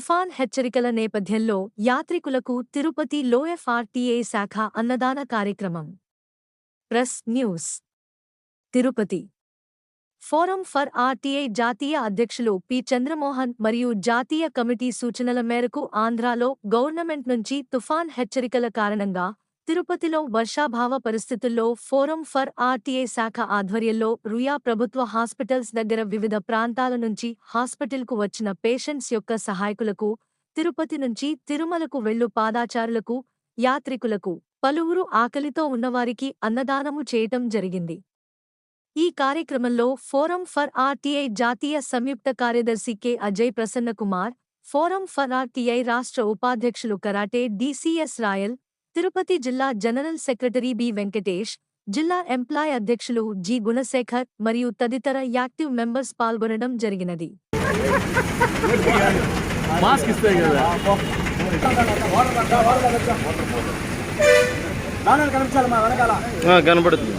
తుఫాన్ హెచ్చరికల నేపథ్యంలో యాత్రికులకు తిరుపతి లోఎఫ్ఆర్టీఏ శాఖ అన్నదాన కార్యక్రమం. Press news. Tirupati forum for RTI జాతీయ అధ్యక్షులు పి. చంద్రమోహన్ మరియు జాతీయ కమిటీ సూచనల మేరకు ఆంధ్రాలో గవర్నమెంట్ నుంచి తుఫాన్ హెచ్చరికల కారణంగా తిరుపతిలో వర్షాభావ పరిస్థితుల్లో ఫోరం ఫర్ ఆర్టీఐ శాఖ ఆధ్వర్యంలో రుయా ప్రభుత్వ హాస్పిటల్స్ దగ్గర వివిధ ప్రాంతాల నుంచి హాస్పిటల్కు వచ్చిన పేషెంట్స్ యొక్క సహాయకులకు, తిరుపతి నుంచి తిరుమలకు వెళ్ళు పాదాచారులకు, యాత్రికులకు, పలువురు ఆకలితో ఉన్నవారికి అన్నదానము చేయటం జరిగింది. ఈ కార్యక్రమంలో ఫోరం ఫర్ ఆర్టీఐ జాతీయ సంయుక్త కార్యదర్శి K. Ajay Prasanna Kumar, forum for RTI రాష్ట్ర ఉపాధ్యక్షులు కరాటే డిసిఎస్ రాయల్, తిరుపతి జిల్లా జనరల్ సెక్రటరీ బి. వెంకటేష్, జిల్లా ఎంప్లాయ్ అధ్యక్షులు జి. గుణశేఖర్ మరియు తదితర యాక్టివ్ మెంబర్స్ పాల్గొనడం జరిగినది. కనబడుతుంది.